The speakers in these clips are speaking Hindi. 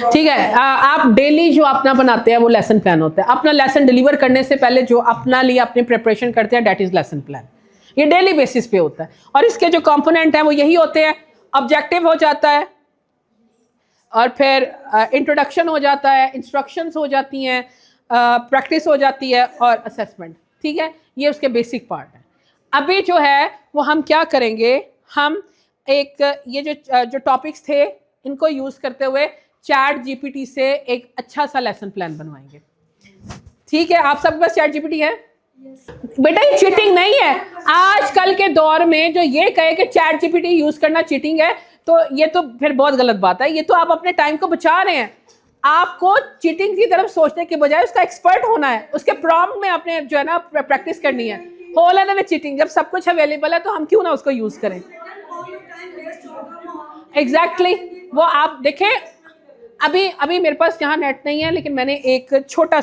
ठीक है। आप डेली जो अपना बनाते हैं वो लेसन प्लान होता है। अपना लेसन डिलीवर करने से पहले जो अपना लिए अपनी प्रिपरेशन करते हैं दैट इज लेसन प्लान। ये डेली बेसिस पे होता है और इसके जो कंपोनेंट हैं वो यही होते हैं। ऑब्जेक्टिव हो जाता है और फिर इंट्रोडक्शन हो जाता है, इंस्ट्रक्शंस हो जाती हैं, प्रैक्टिस हो जाती है और असेसमेंट। ठीक है, ये उसके बेसिक पार्ट है। अभी जो है वो हम क्या करेंगे, हम एक ये जो टॉपिक्स थे इनको यूज़ करते हुए चैट जीपीटी से एक अच्छा सा लेसन प्लान बनवाएंगे। ठीक है, आप सबके पास चैट जीपीटी है? बेटा ये चीटिंग नहीं है। आजकल के दौर में जो ये कहे कि चैट जीपीटी यूज़ करना चीटिंग है तो ये तो फिर बहुत गलत बात है। ये तो आप अपने टाइम को बचा रहे हैं। आपको चीटिंग की तरफ सोचने के बजाय उसका एक्सपर्ट होना है, उसके प्रॉम्प्ट में आपने जो है ना प्रैक्टिस करनी है। हो लेना में चीटिंग, जब सब कुछ अवेलेबल है तो हम क्यों ना उसको यूज करें। एग्जैक्टली वो आप देखें, अभी मेरे पास यहाँ नेट नहीं है लेकिन मैंने एक छोटा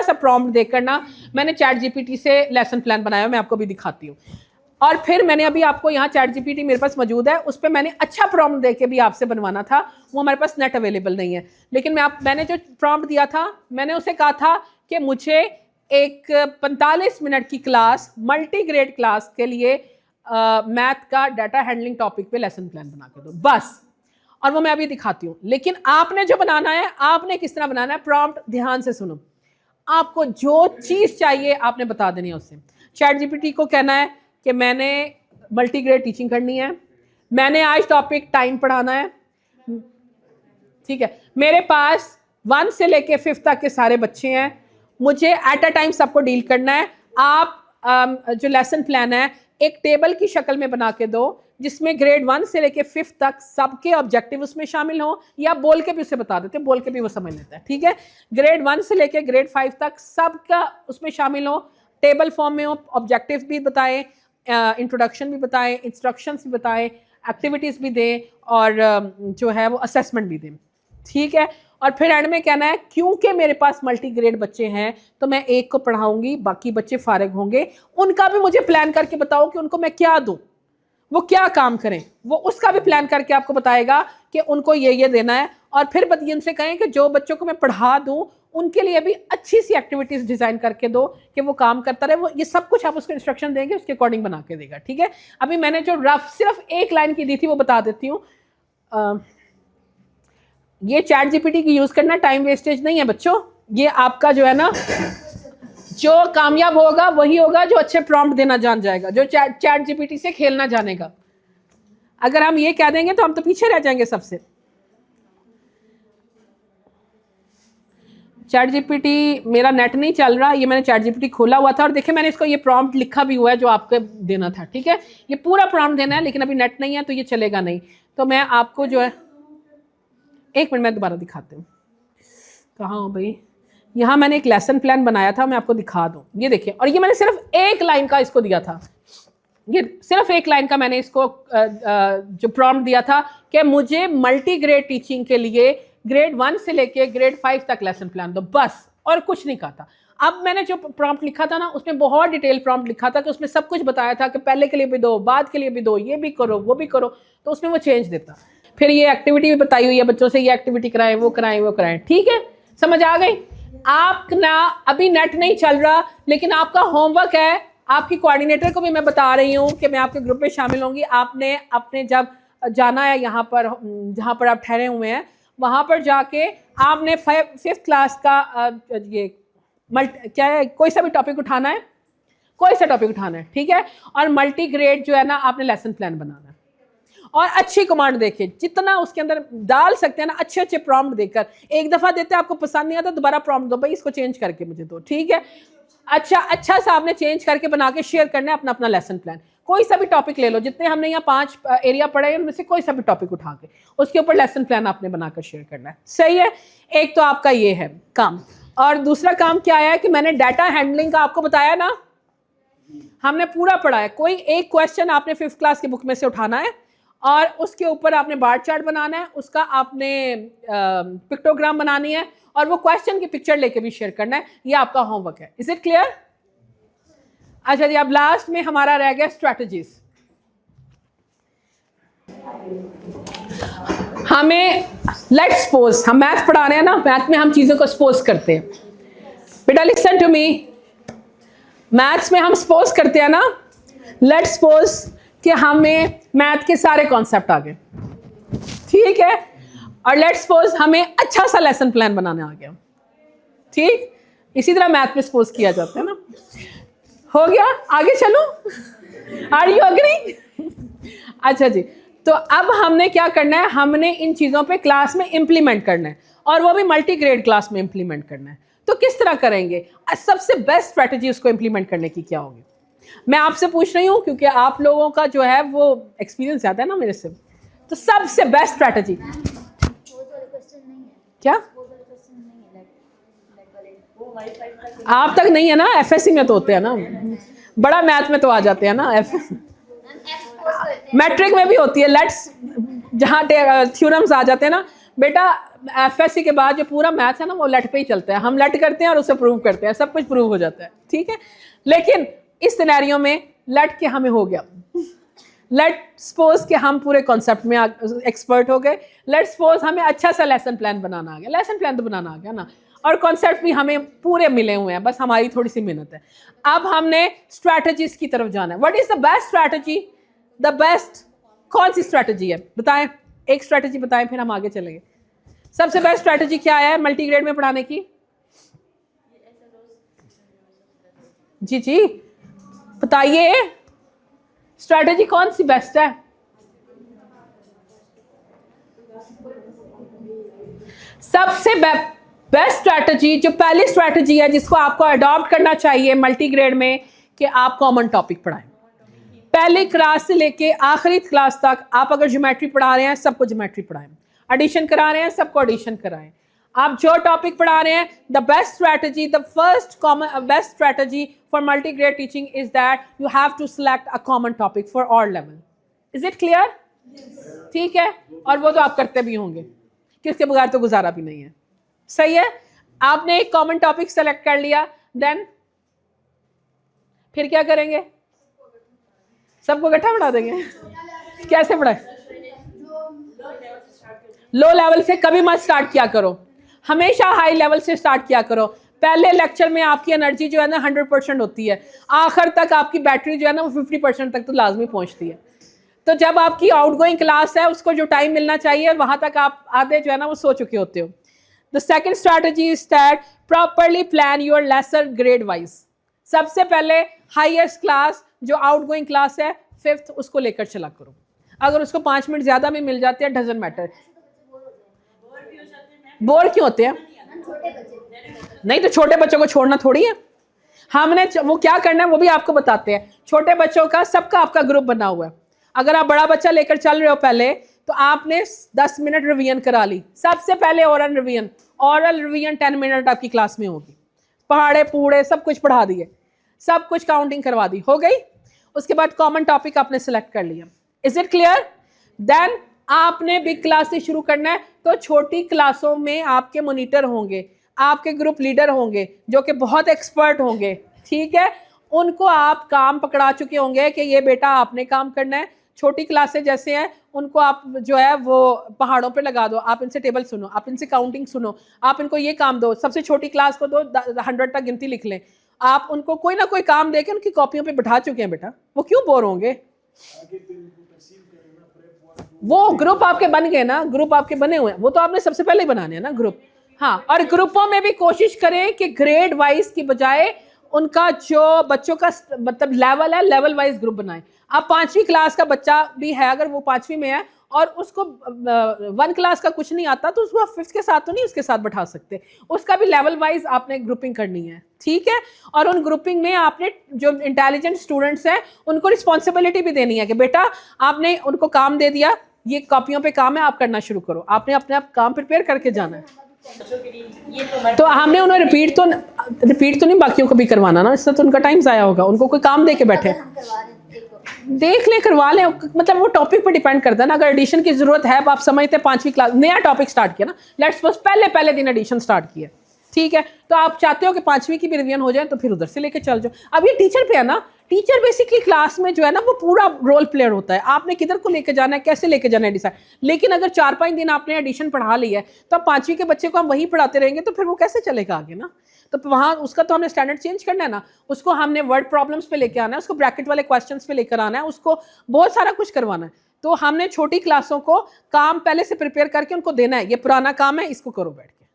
सा प्रॉम्प्ट देकर ना मैंने चैट जीपीटी से लेसन प्लान बनाया, मैं आपको भी दिखाती हूँ। और फिर मैंने अभी आपको यहाँ चैट जीपीटी मेरे पास मौजूद है, उस पर मैंने अच्छा प्रॉम्प्ट दे के भी आपसे बनवाना था, वो हमारे पास नेट अवेलेबल नहीं है। लेकिन मैंने जो प्रॉम्प्ट दिया था मैंने उसे कहा था कि मुझे एक 45 मिनट की क्लास, मल्टी ग्रेड क्लास के लिए मैथ का डाटा हैंडलिंग टॉपिक पे लेसन प्लान बना के दो बस। और वो मैं अभी दिखाती हूँ। लेकिन आपने जो बनाना है, आपने किस तरह बनाना है, प्रॉम्प्ट ध्यान से सुनो। आपको जो चीज़ चाहिए आपने बता देनी है उससे। चैट जीपीटी को कहना है कि मैंने मल्टीग्रेड टीचिंग करनी है, मैंने आज टॉपिक टाइम पढ़ाना है। ठीक है, मेरे पास 1 से लेके 5 तक के सारे बच्चे हैं, मुझे एट अ टाइम सबको डील करना है। आप जो लेसन प्लान है एक टेबल की शक्ल में बना के दो जिसमें ग्रेड 1 से लेके 5 तक सबके ऑब्जेक्टिव उसमें शामिल हो, या बोल के भी उसे बता देते, बोल के भी वो समझ लेता है। ठीक है, ग्रेड 1 से लेके ग्रेड 5 तक सबका उसमें शामिल हो, टेबल फॉर्म में हो, ऑब्जेक्टिव भी बताएं, इंट्रोडक्शन भी बताएं, इंस्ट्रक्शंस भी बताएं, एक्टिविटीज़ भी दें और जो है वो असेसमेंट भी दें। ठीक है, और फिर एंड में कहना है क्योंकि मेरे पास मल्टी ग्रेड बच्चे हैं तो मैं एक को पढ़ाऊंगी, बाकी बच्चे फारिग होंगे, उनका भी मुझे प्लान करके बताओ कि उनको मैं क्या दूं, वो क्या काम करें, वो उसका भी प्लान करके आपको बताएगा कि उनको ये देना है। और फिर उनसे कहें कि जो बच्चों को मैं पढ़ा दूं उनके लिए भी अच्छी सी एक्टिविटीज़ डिज़ाइन करके दो कि वो काम करता रहे। वो ये सब कुछ आप उसको इंस्ट्रक्शन देंगे, उसके अकॉर्डिंग बना के देगा। ठीक है, अभी मैंने जो रफ सिर्फ एक लाइन की दी थी वो बता देती हूँ। ये चैट जीपीटी की यूज़ करना टाइम वेस्टेज नहीं है बच्चों। ये आपका जो है ना, जो कामयाब होगा वही होगा जो अच्छे प्रॉम्प्ट देना जान जाएगा, जो चैट जीपीटी से खेलना जानेगा। अगर हम ये कह देंगे तो हम तो पीछे रह जाएंगे सबसे। चैट जीपीटी, मेरा नेट नहीं चल रहा, ये मैंने चैट जीपीटी खोला हुआ था और देखिए मैंने इसको ये प्रॉम्प्ट लिखा भी हुआ है जो आपको देना था। ठीक है, ये पूरा प्रॉम्प्ट देना है लेकिन अभी नेट नहीं है तो ये चलेगा नहीं। तो मैं आपको जो है, एक मिनट मैं दोबारा दिखाती हूँ। कहाँ हो भाई, यहाँ मैंने एक लेसन प्लान बनाया था, मैं आपको दिखा दूँ। ये देखिए, और ये मैंने सिर्फ एक लाइन का इसको दिया था, ये सिर्फ एक लाइन का मैंने इसको जो प्रॉम्प्ट दिया था कि मुझे मल्टी ग्रेड टीचिंग के लिए ग्रेड 1 से लेके ग्रेड 5 तक लेसन प्लान दो बस, और कुछ नहीं कहा था। अब मैंने जो प्रॉम्प्ट लिखा था ना उसमें बहुत डिटेल प्रॉम्प्ट लिखा था कि उसमें सब कुछ बताया था कि पहले के लिए भी दो, बाद के लिए भी दो, ये भी करो वो भी करो, तो उसमें वो चेंज देता। फिर ये एक्टिविटी भी बताई हुई है बच्चों से, ये एक्टिविटी कराएं, वो कराएं, वो कराएं। ठीक है, समझ आ गई? आप ना अभी नेट नहीं चल रहा लेकिन आपका होमवर्क है, आपकी कोऑर्डिनेटर को भी मैं बता रही हूँ कि मैं आपके ग्रुप में शामिल होंगी। आपने अपने जब जाना है यहाँ पर जहाँ पर आप ठहरे हुए हैं वहाँ पर जाके आपने 5th क्लास का ये क्या है, कोई सा भी टॉपिक उठाना है, कोई सा टॉपिक उठाना है। ठीक है, और मल्टी ग्रेड जो है ना आपने लेसन प्लान बनाना है और अच्छी कमांड देके जितना उसके अंदर डाल सकते हैं ना, अच्छे अच्छे प्रॉम्प्ट देकर। एक दफ़ा देते आपको पसंद नहीं आता दोबारा प्रॉम्प्ट दो, भाई इसको चेंज करके मुझे दो। ठीक है, अच्छा सा आपने चेंज करके बना के शेयर करना है अपना अपना लेसन प्लान। कोई सा भी टॉपिक ले लो, जितने हमने यहाँ 5 एरिया पढ़े हैं उनमें से कोई सा भी टॉपिक उठा के उसके ऊपर लेसन प्लान आपने बनाकर शेयर करना है। सही है, एक तो आपका ये है काम। और दूसरा काम क्या है कि मैंने डाटा हैंडलिंग का आपको बताया ना, हमने पूरा पढ़ा है। कोई एक क्वेश्चन आपने 5th क्लास की बुक में से उठाना है और उसके ऊपर आपने बार चार्ट बनाना है, उसका आपने पिक्टोग्राम बनानी है और वो क्वेश्चन की पिक्चर लेके भी शेयर करना है। ये आपका होमवर्क है। Is it clear? अच्छा जी, अब लास्ट में हमारा रह गया स्ट्रैटेजीज। हमें लेट्स सपोज हम मैथ पढ़ा रहे हैं ना, मैथ में हम चीज़ों को सपोज करते हैं। बेटा लिसन टू मी, मैथ्स में हम सपोज करते हैं ना, लेट्स सपोज कि हमें मैथ के सारे कॉन्सेप्ट आ गए, ठीक है, और लेट्स सपोज हमें अच्छा सा लेसन प्लान बनाने आ गया, ठीक। इसी तरह मैथ में सपोज किया जाता है ना। हो गया, आगे चलो, आर यू अग्री? अच्छा जी, तो अब हमने क्या करना है, हमने इन चीज़ों पे क्लास में इम्प्लीमेंट करना है, और वो भी मल्टी ग्रेड क्लास में इम्प्लीमेंट करना है। तो किस तरह करेंगे, सबसे बेस्ट स्ट्रैटेजी उसको इम्प्लीमेंट करने की क्या होगी? मैं आपसे पूछ रही हूँ क्योंकि आप लोगों का जो है वो एक्सपीरियंस ज़्यादा है ना मेरे से। तो सबसे बेस्ट स्ट्रैटेजी क्या? आप तक नहीं है ना, एफएससी में तो होते हैं ना, बड़ा मैथ में तो आ जाते हैं ना, मैट्रिक में भी होती है, लेट्स जहाँ थ्योरम्स आ जाते हैं ना बेटा। एफएससी के बाद जो पूरा मैथ है ना वो लेट पे ही चलता है, हम लेट करते हैं और उसे प्रूव करते हैं, सब कुछ प्रूव हो जाता है, ठीक है। लेकिन इस सिनेरियो में लेट के हमें हो गया, लेट सपोज कि हम पूरे कॉन्सेप्ट में एक्सपर्ट हो गए, लेट सपोज हमें अच्छा सा लेसन प्लान बनाना आ गया, लेसन प्लान तो बनाना आ गया ना, और कॉन्सेप्ट भी हमें पूरे मिले हुए हैं, बस हमारी थोड़ी सी मेहनत है। अब हमने स्ट्रैटेजीज की तरफ जाना है। What is the best strategy? The best कौन सी स्ट्रैटेजी है बताएं, एक स्ट्रैटेजी बताएं, फिर हम आगे चलेंगे। सबसे बेस्ट स्ट्रैटेजी क्या है मल्टीग्रेड में पढ़ाने की? जी जी बताइए, स्ट्रैटेजी कौन सी बेस्ट है? सबसे बेस्ट स्ट्रैटेजी, जो पहली स्ट्रैटेजी है जिसको आपको अडॉप्ट करना चाहिए मल्टीग्रेड में, कि आप कॉमन टॉपिक पढ़ाएं। पहली क्लास से लेके आखिरी क्लास तक आप अगर ज्योमेट्री पढ़ा रहे हैं सबको ज्योमेट्री पढ़ाएं, एडिशन करा रहे हैं सबको एडिशन कराएं। आप जो टॉपिक पढ़ा रहे हैं, the best strategy, the first common best strategy for multigrade teaching is that you have to select a common topic for all level. Is it clear? ठीक है, और वो तो आप करते भी होंगे कि उसके बगैर तो गुजारा भी नहीं है। सही है, आपने एक कॉमन टॉपिक सेलेक्ट कर लिया, देन फिर क्या करेंगे? सबको इकट्ठा पढ़ा देंगे? कैसे पढ़ाए? लो लेवल से कभी मत स्टार्ट किया करो, हमेशा हाई लेवल से स्टार्ट किया करो। पहले लेक्चर में आपकी एनर्जी जो है ना 100% होती है, आखिर तक आपकी बैटरी जो है ना वो 50% तक तो लाजमी पहुंचती है। तो जब आपकी आउटगोइंग क्लास है उसको जो टाइम मिलना चाहिए वहां तक आप आधे जो है ना वो सो चुके होते हो। The second strategy is that properly plan your lesson grade wise. सबसे पहले हाईएस्ट क्लास जो आउटगोइंग क्लास है 5th, उसको लेकर चला करो। अगर उसको 5 मिनट ज्यादा में मिल जाते हैं, डजंट मैटर। बोर क्यों होते हैं? नहीं तो छोटे बच्चों को छोड़ना थोड़ी है, हमने वो क्या करना है वो भी आपको बताते हैं। छोटे बच्चों का सबका आपका ग्रुप बना हुआ है। अगर आप बड़ा बच्चा लेकर चल रहे हो पहले, तो आपने 10 मिनट रिवीजन करा ली। सबसे पहले ओरल रिवीजन 10 मिनट आपकी क्लास में होगी। पहाड़े पूड़े सब कुछ पढ़ा दिए, सब कुछ काउंटिंग करवा दी, हो गई। उसके बाद कॉमन टॉपिक आपने सेलेक्ट कर लिया। Is it clear? देन आपने बिग क्लास से शुरू करना है, तो छोटी क्लासों में आपके मॉनिटर होंगे, आपके ग्रुप लीडर होंगे जो कि बहुत एक्सपर्ट होंगे, ठीक है। उनको आप काम पकड़ा चुके होंगे कि ये बेटा आपने काम करना है। छोटी क्लासें जैसे हैं उनको आप जो है वो पहाड़ों पे लगा दो, आप इनसे टेबल सुनो, आप इनसे काउंटिंग सुनो, आप इनको ये काम दो। सबसे छोटी क्लास को दो 100 तक गिनती लिख लें। आप उनको कोई ना कोई काम देके उनकी कॉपियों पे बैठा चुके हैं बेटा, वो क्यों बोर होंगे? वो ग्रुप आपके बन गए ना, ग्रुप आपके बने हुए हैं, वो तो आपने सबसे पहले बनाने हैं ना ग्रुप। हाँ, और ग्रुपों में भी कोशिश करें कि ग्रेड वाइज की बजाय उनका जो बच्चों का मतलब लेवल है, लेवल वाइज ग्रुप बनाएं। आप 5वीं क्लास का बच्चा भी है, अगर वो 5वीं में है और उसको 1 क्लास का कुछ नहीं आता, तो उसको आप 5th के साथ तो नहीं उसके साथ बैठा सकते, उसका भी लेवल वाइज आपने ग्रुपिंग करनी है, ठीक है। और उन ग्रुपिंग में आपने जो इंटेलिजेंट स्टूडेंट्स हैं उनको रिस्पॉन्सिबिलिटी भी देनी है कि बेटा आपने उनको काम दे दिया, ये कॉपियों पे काम है, आप करना शुरू करो, आपने अपने आप काम प्रिपेयर करके जाना है। तो हमने उन्हें रिपीट तो नहीं बाकियों को भी करवाना ना, इससे तो उनका टाइम ज़ाया होगा। उनको कोई काम दे के बैठे, देख ले, करवा लें, मतलब वो टॉपिक पर डिपेंड करता है ना। अगर एडिशन की जरूरत है, आप समझते हैं 5वीं क्लास नया टॉपिक स्टार्ट किया ना, लेट्स सपोज पहले दिन एडिशन स्टार्ट किया, ठीक है, तो आप चाहते हो कि 5वीं की भी रिवीजन हो जाए तो फिर उधर से लेके चल जाओ। अब ये टीचर पे है ना, टीचर बेसिकली क्लास में जो है ना वो पूरा रोल प्लेयर होता है, आपने किधर को लेके जाना है, कैसे लेके जाना है डिसाइड। लेकिन अगर 4-5 दिन आपने एडिशन पढ़ा ली है तो अब 5वीं के बच्चे को हम वही पढ़ाते रहेंगे तो फिर वो कैसे चलेगा आगे ना। तो वहाँ उसका तो हमने स्टैंडर्ड चेंज करना है ना, उसको हमने वर्ड प्रॉब्लम्स पे लेके आना है, उसको ब्रैकेट वाले क्वेश्चंस पे लेकर आना है, उसको बहुत सारा कुछ करवाना है। तो हमने छोटी क्लासों को काम पहले से प्रिपेयर करके उनको देना है, ये पुराना काम है, इसको करो बैठ के,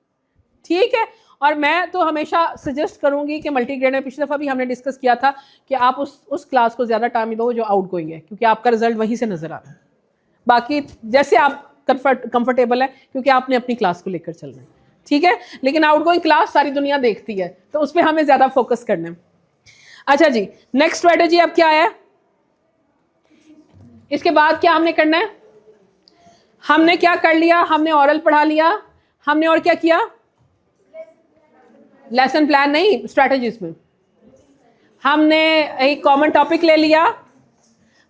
ठीक है। और मैं तो हमेशा सजेस्ट करूंगी कि मल्टीग्रेड में पिछली दफ़ा भी हमने डिस्कस किया था कि आप उस क्लास को ज़्यादा टाइम दो जो आउट गोइंग है, क्योंकि आपका रिजल्ट वहीं से नज़र आ रहा है। बाकी जैसे आप कंफर्टेबल है, क्योंकि आपने अपनी क्लास को लेकर चलना है, ठीक है। लेकिन आउट गोइंग क्लास सारी दुनिया देखती है, तो उस पर हमें ज़्यादा फोकस करना है। अच्छा जी, नेक्स्ट स्ट्रेटेजी अब क्या है, इसके बाद क्या हमने करना है, हमने क्या कर लिया, हमने ऑरल पढ़ा लिया, हमने और क्या किया, लेसन प्लान नहीं, स्ट्रैटेजीज में हमने एक कॉमन टॉपिक ले लिया,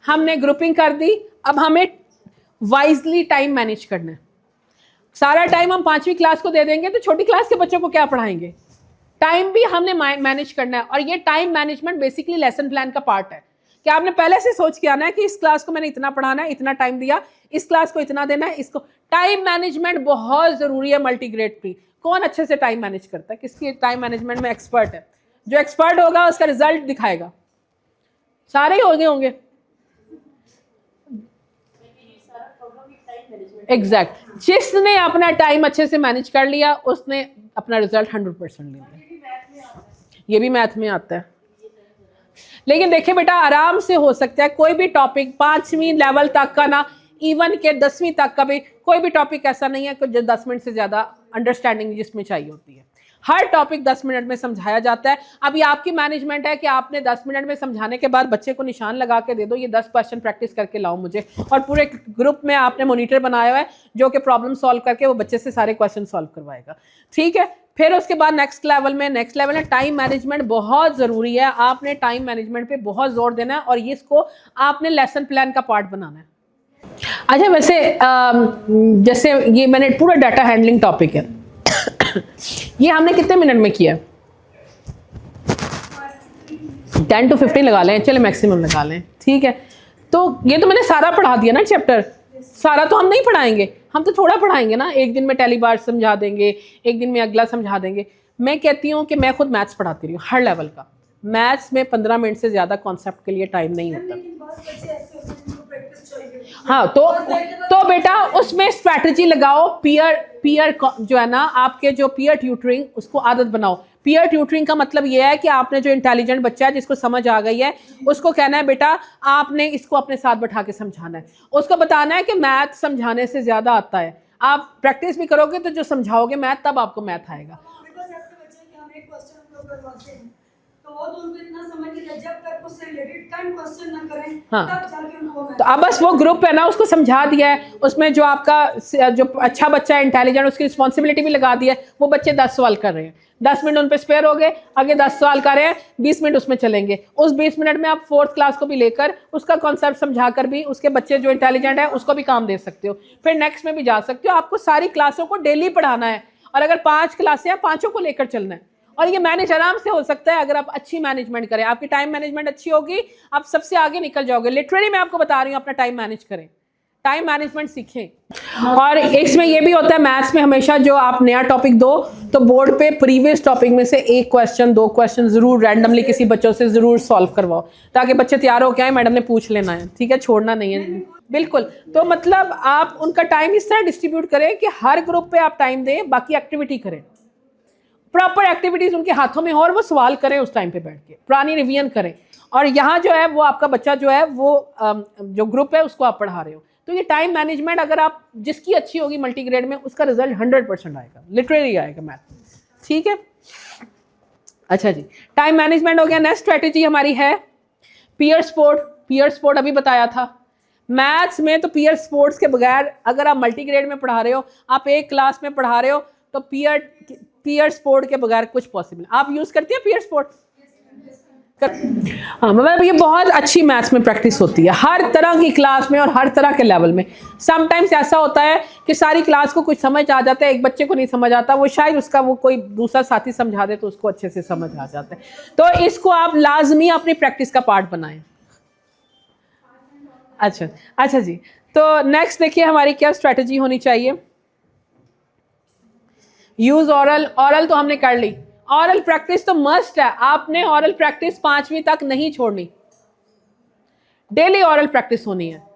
हमने ग्रुपिंग कर दी। अब हमें वाइजली टाइम मैनेज करना है। सारा टाइम हम 5वीं क्लास को दे देंगे तो छोटी क्लास के बच्चों को क्या पढ़ाएंगे, टाइम भी हमने मैनेज करना है। और ये time management basically lesson plan का पार्ट है कि आपने पहले से सोच के आना है कि इस क्लास को मैंने इतना पढ़ाना है, इतना टाइम दिया, इस क्लास को इतना देना है, इसको टाइम मैनेजमेंट बहुत जरूरी है मल्टीग्रेड की। कौन अच्छे से टाइम मैनेज करता है, किसकी टाइम मैनेजमेंट में एक्सपर्ट है, जो एक्सपर्ट होगा उसका रिजल्ट दिखाएगा, सारे ही होंगे एग्जैक्ट। जिसने अपना टाइम अच्छे से मैनेज कर लिया उसने अपना रिजल्ट 100% ले लिया। ये भी मैथ में आता है। लेकिन देखिए बेटा, आराम से हो सकता है कोई भी टॉपिक 5वीं लेवल तक का ना, इवन के 10वीं तक का भी कोई भी टॉपिक ऐसा नहीं है कि जो 10 मिनट से ज़्यादा अंडरस्टैंडिंग जिसमें चाहिए होती है। हर टॉपिक 10 मिनट में समझाया जाता है। अब ये आपकी मैनेजमेंट है कि आपने 10 मिनट में समझाने के बाद बच्चे को निशान लगा के दे दो, ये 10 क्वेश्चन प्रैक्टिस करके लाओ मुझे, और पूरे ग्रुप में आपने मॉनिटर बनाया हुआ है जो कि प्रॉब्लम सॉल्व करके वो बच्चे से सारे क्वेश्चन सॉल्व करवाएगा, ठीक है। फिर उसके बाद नेक्स्ट लेवल में टाइम मैनेजमेंट बहुत ज़रूरी है। आपने टाइम मैनेजमेंट पे बहुत जोर देना है और ये इसको आपने लेसन प्लान का पार्ट बनाना है। अच्छा, वैसे जैसे ये मैंने पूरा डाटा हैंडलिंग टॉपिक है ये हमने कितने मिनट में किया, 10 to 15 लगा लें, चले मैक्सिमम लगा लें, ठीक है। तो ये तो मैंने सारा पढ़ा दिया ना चैप्टर, सारा तो हम नहीं पढ़ाएंगे, हम तो थोड़ा पढ़ाएंगे ना। एक दिन में टेलीबार समझा देंगे, एक दिन में अगला समझा देंगे। मैं कहती हूँ कि मैं खुद मैथ्स पढ़ाती रही हूँ हर लेवल का, मैथ्स में 15 मिनट से ज़्यादा कॉन्सेप्ट के लिए टाइम नहीं होता। हाँ, तो बेटा उसमें स्ट्रैटेजी लगाओ, पीयर जो है ना, आपके जो पीयर ट्यूटरिंग उसको आदत बनाओ। पीयर ट्यूटरिंग का मतलब ये है कि आपने जो इंटेलिजेंट बच्चा है जिसको समझ आ गई है उसको कहना है बेटा आपने इसको अपने साथ बैठा के समझाना है, उसको बताना है कि मैथ समझाने से ज़्यादा आता है। आप प्रैक्टिस भी करोगे तो जो समझाओगे मैथ, तब आपको मैथ आएगा। हाँ, तो अब बस वो ग्रुप है ना, उसको समझा दिया है, उसमें जो आपका जो अच्छा बच्चा है इंटेलिजेंट, उसकी रिस्पॉन्सिबिलिटी भी लगा दी है। वो बच्चे 10 सवाल कर रहे हैं, 10 मिनट उन पे स्पेयर हो गए, आगे 10 सवाल कर रहे हैं, 20 मिनट उसमें चलेंगे। उस 20 मिनट में आप 4th क्लास को भी लेकर उसका कॉन्सेप्ट समझा कर भी उसके बच्चे जो इंटेलिजेंट है उसको भी काम दे सकते हो, फिर नेक्स्ट में भी जा सकते हो। आपको सारी क्लासों को डेली पढ़ाना है, और अगर 5 क्लासें हैं 5 को लेकर चलना है। और ये मैनेज आराम से हो सकता है अगर आप अच्छी मैनेजमेंट करें, आपकी टाइम मैनेजमेंट अच्छी होगी, आप सबसे आगे निकल जाओगे। लिटरली मैं आपको बता रही हूँ, अपना टाइम मैनेज करें, टाइम मैनेजमेंट सीखें। और इसमें ये भी होता है मैथ्स में, हमेशा जो आप नया टॉपिक दो तो बोर्ड पे प्रीवियस टॉपिक में से 1 क्वेश्चन 2 क्वेश्चन जरूर रैंडमली किसी बच्चों से जरूर सॉल्व करवाओ, ताकि बच्चे तैयार हो के आए, मैडम ने पूछ लेना है, ठीक है, छोड़ना नहीं है बिल्कुल। तो मतलब आप उनका टाइम इस तरह डिस्ट्रीब्यूट करें कि हर ग्रुप पे आप टाइम दें, बाकी एक्टिविटी करें, प्रॉपर एक्टिविटीज उनके हाथों में हो और वो सवाल करें उस टाइम पे बैठ के, पुरानी रिवीजन करें। और यहाँ जो है वो आपका बच्चा जो है वो जो ग्रुप है उसको आप पढ़ा रहे हो। तो ये टाइम मैनेजमेंट अगर आप जिसकी अच्छी होगी मल्टीग्रेड में, उसका रिजल्ट 100% आएगा, लिटरली आएगा मैथ, ठीक है। अच्छा जी, टाइम मैनेजमेंट हो गया। नेक्स्ट स्ट्रेटेजी हमारी है पीयर स्पोर्ट। पीयर स्पोर्ट अभी बताया था। मैथ्स में तो पीयर स्पोर्ट्स के बगैर अगर आप मल्टीग्रेड में पढ़ा रहे हो, आप एक क्लास में पढ़ा रहे हो, तो पीयर स्पोर्ट के बगैर कुछ पॉसिबल। आप यूज करते हैं पीयर स्पोर्ट? हाँ, मतलब ये बहुत अच्छी मैथ्स में प्रैक्टिस होती है हर तरह की क्लास में और हर तरह के लेवल में। समटाइम्स ऐसा होता है कि सारी क्लास को कुछ समझ आ जाता है, एक बच्चे को नहीं समझ आता, वो शायद उसका वो कोई दूसरा साथी समझा दे तो उसको अच्छे से समझ आ जाता है। तो इसको आप लाजमी अपनी प्रैक्टिस का पार्ट बनाएं। अच्छा अच्छा जी, तो नेक्स्ट देखिए हमारी क्या स्ट्रेटजी होनी चाहिए। यूज ऑरल, ऑरल तो हमने कर ली, ऑरल प्रैक्टिस तो मस्ट है। आपने ऑरल प्रैक्टिस 5वीं तक नहीं छोड़नी, डेली ऑरल प्रैक्टिस होनी है।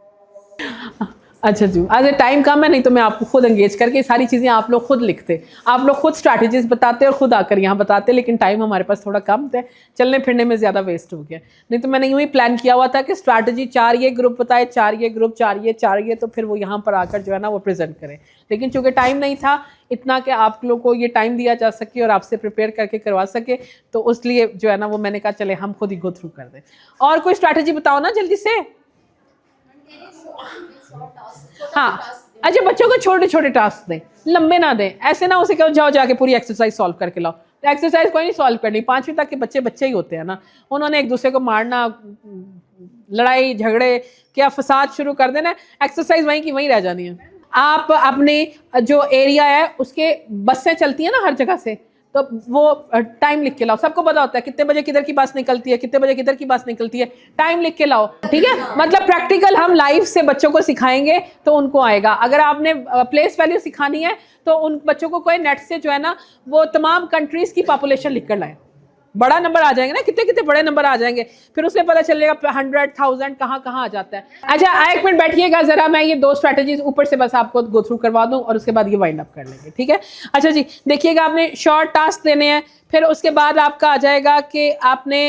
अच्छा जी, आज टाइम कम है, नहीं तो मैं आपको खुद एंगेज करके सारी चीज़ें आप लोग खुद लिखते, आप लोग खुद स्ट्रैटेजीज बताते और खुद आकर यहाँ बताते, लेकिन टाइम हमारे पास थोड़ा कम था, चलने फिरने में ज़्यादा वेस्ट हो गया। नहीं तो मैंने यूँ ही प्लान किया हुआ था कि स्ट्रैटेजी 4 ये ग्रुप बताए, 4 ये ग्रुप, 4 ये, तो फिर वो यहाँ पर आकर जो है ना वो प्रेजेंट करें। लेकिन चूँकि टाइम नहीं था इतना कि आप लोग को ये टाइम दिया जा सके और आपसे प्रिपेयर करके करवा सके, तो उसलिए जो है ना वो मैंने कहा चले हम खुद ही गो थ्रू कर दें। और कोई स्ट्रैटेजी बताओ ना जल्दी से। हाँ, अच्छा, बच्चों को छोटे छोटे टास्क दें, लंबे ना दें। ऐसे ना उसे कहो जाओ जाके पूरी एक्सरसाइज सॉल्व करके लाओ, तो एक्सरसाइज कोई नहीं सॉल्व करनी। 5वीं तक के बच्चे बच्चे ही होते हैं ना, उन्होंने एक दूसरे को मारना, लड़ाई झगड़े क्या फसाद शुरू कर देना, एक्सरसाइज वहीं की वहीं रह जानी है। आप अपने जो एरिया है उसके बसें चलती हैं ना हर जगह से, तो वो टाइम लिख के लाओ। सबको पता होता है कितने बजे किधर की बस निकलती है, कितने बजे किधर की बस निकलती है, टाइम लिख के लाओ, ठीक है। मतलब प्रैक्टिकल हम लाइफ से बच्चों को सिखाएंगे तो उनको आएगा। अगर आपने प्लेस वैल्यू सिखानी है तो उन बच्चों को कोई नेट से जो है ना वो तमाम कंट्रीज की पॉपुलेशन लिख कर लाए, बड़ा नंबर आ जाएंगे ना, कितने कितने बड़े नंबर आ जाएंगे, फिर उससे पता चलेगा 100,000 कहाँ कहाँ आ जाता है। अच्छा, एक मिनट बैठिएगा जरा, मैं ये 2 स्ट्रैटेजीज ऊपर से बस आपको गो थ्रू करवा दूं और उसके बाद ये वाइंड अप कर लेंगे, ठीक है। अच्छा जी, देखिएगा, आपने शॉर्ट टास्क देने हैं, फिर उसके बाद आपका आ जाएगा कि आपने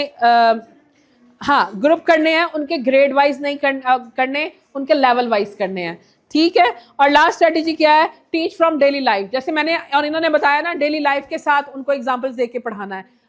हाँ ग्रुप करने हैं, उनके ग्रेड वाइज नहीं करने, उनके लेवल वाइज करने हैं, ठीक है। और लास्ट स्ट्रेटेजी क्या है, टीच फ्रॉम डेली लाइफ। जैसे मैंने और इन्होंने बताया ना, डेली लाइफ के साथ उनको एग्जांपल्स दे के पढ़ाना है।